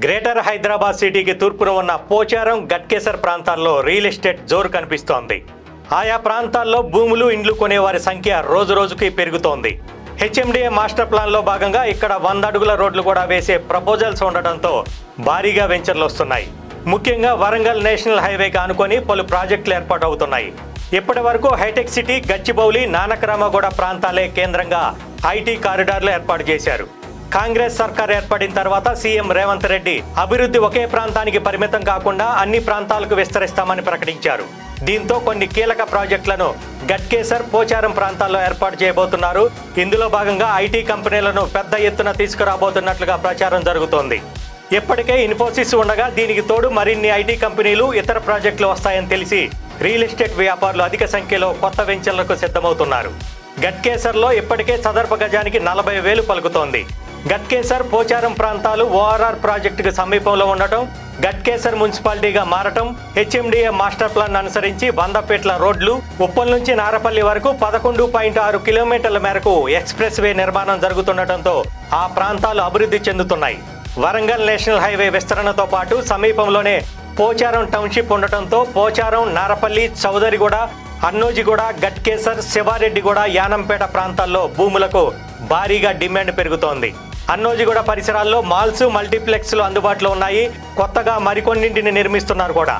Greater Hyderabad సిటీకి తూర్పున ఉన్న పోచారం, గట్కేసర్ ప్రాంతాల్లో రియల్ ఎస్టేట్ జోరు కనిపిస్తోంది. ఆయా ప్రాంతాల్లో భూములు, ఇండ్లు కొనేవారి సంఖ్య రోజురోజుకి పెరుగుతోంది. హెచ్ఎండిఏ మాస్టర్ ప్లాన్లో భాగంగా ఇక్కడ 100 అడుగుల రోడ్లు కూడా వేసే ప్రపోజల్స్ ఉండటంతో భారీగా వెంచర్లు వస్తున్నాయి. ముఖ్యంగా వరంగల్ నేషనల్ హైవేకి ఆనుకొని పలు ప్రాజెక్టులు ఏర్పాటు అవుతున్నాయి. ఇప్పటి వరకు హైటెక్ సిటీ, గచ్చిబౌలి, నానక్రామగూడ ప్రాంతాలే కేంద్రంగా ఐటీ కారిడార్లు ఏర్పాటు చేశారు. కాంగ్రెస్ సర్కార్ ఏర్పడిన తర్వాత సీఎం రేవంత్ రెడ్డి అభివృద్ధి ఒకే ప్రాంతానికి పరిమితం కాకుండా అన్ని ప్రాంతాలకు విస్తరిస్తామని ప్రకటించారు. దీంతో కొన్ని కీలక ప్రాజెక్టులను గట్కేసర్, పోచారం ప్రాంతాల్లో ఏర్పాటు చేయబోతున్నారు. ఇందులో భాగంగా ఐటీ కంపెనీలను పెద్ద ఎత్తున తీసుకురాబోతున్నట్లుగా ప్రచారం జరుగుతోంది. ఇప్పటికే ఇన్ఫోసిస్ ఉండగా దీనికి తోడు మరిన్ని ఐటీ కంపెనీలు, ఇతర ప్రాజెక్టులు వస్తాయని తెలిసి రియల్ ఎస్టేట్ వ్యాపారులు అధిక సంఖ్యలో కొత్త వెంచర్లకు సిద్ధమవుతున్నారు. గట్కేసర్లో ఇప్పటికే చదరపు గజానికి 40,000 పలుకుతోంది. గట్కేసర్, పోచారం ప్రాంతాలు ఓఆర్ఆర్ ప్రాజెక్టుకు సమీపంలో ఉండటం, గట్కేసర్ మున్సిపాలిటీగా మారటం, హెచ్ఎండిఏ మాస్టర్ ప్లాన్ అనుసరించి 100 ఫీట్ల రోడ్లు, ఉప్పల్ నుంచి నారపల్లి వరకు 11.6 కిలోమీటర్ల మేరకు ఎక్స్ప్రెస్ వే నిర్మాణం జరుగుతుండటంతో ఆ ప్రాంతాలు అభివృద్ధి చెందుతున్నాయి. వరంగల్ నేషనల్ హైవే విస్తరణతో పాటు సమీపంలోనే పోచారం టౌన్షిప్ ఉండటంతో పోచారం, నారపల్లి, చౌదరిగూడ, అన్నోజిగూడ, గట్కేసర్, శివారెడ్డిగూడ, యానంపేట ప్రాంతాల్లో భూములకు భారీగా డిమాండ్ పెరుగుతోంది. అన్నోజిగూడ పరిసరాల్లో మాల్స్, మల్టీప్లెక్స్లు అందుబాటులో ఉన్నాయి. కొత్తగా మరికొన్నింటిని నిర్మిస్తున్నారు కూడా.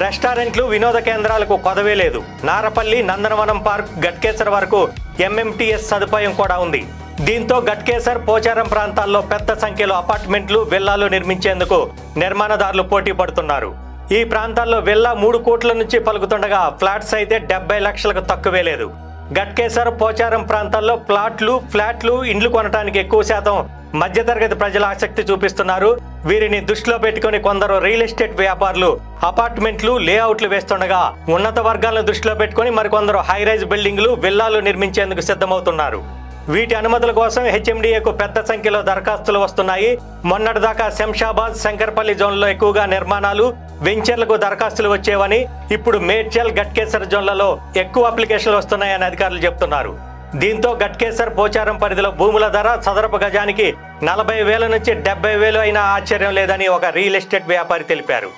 రెస్టారెంట్లు, వినోద కేంద్రాలకు కొదవే లేదు. నారపల్లి, నందనవనం పార్క్, గట్కేసర్ వరకు ఎంఎంటీఎస్ సదుపాయం కూడా ఉంది. దీంతో గట్కేసర్, పోచారం ప్రాంతాల్లో పెద్ద సంఖ్యలో అపార్ట్మెంట్లు, విల్లాలు నిర్మించేందుకు నిర్మాణదారులు పోటీ పడుతున్నారు. ఈ ప్రాంతాల్లో విల్లా 3 కోట్ల నుంచి పలుకుతుండగా ఫ్లాట్స్ అయితే 70 లక్షలకు తక్కువే లేదు. గట్కేసర్, పోచారం ప్రాంతాల్లో ఫ్లాట్లు, ఇండ్లు కొనడానికి ఎక్కువ శాతం మధ్యతరగతి ప్రజలు ఆసక్తి చూపిస్తున్నారు. వీరిని దృష్టిలో పెట్టుకుని కొందరు రియల్ ఎస్టేట్ వ్యాపారులు అపార్ట్మెంట్లు, లేఅవుట్లు వేస్తుండగా ఉన్నత వర్గాలను దృష్టిలో పెట్టుకుని మరికొందరు హైరైజ్ బిల్డింగ్లు, విల్లాలు నిర్మించేందుకు సిద్ధమవుతున్నారు. వీటి అనుమతుల కోసం హెచ్ఎండిఏకు పెద్ద సంఖ్యలో దరఖాస్తులు వస్తున్నాయి. మొన్నటిదాకా శంషాబాద్, శంకర్పల్లి జోన్లో ఎక్కువగా నిర్మాణాలు, వెంచర్లకు దరఖాస్తులు వచ్చేవని, ఇప్పుడు మేడ్చల్, గట్కేసర్ జోన్లలో ఎక్కువ అప్లికేషన్లు వస్తున్నాయని అధికారులు చెబుతున్నారు. దీంతో గట్కేసర్, పోచారం పరిధిలో భూముల ధర చదరపు గజానికి 40,000 నుంచి 70,000 అయినా ఆశ్చర్యం లేదని ఒక రియల్ ఎస్టేట్ వ్యాపారి తెలిపారు.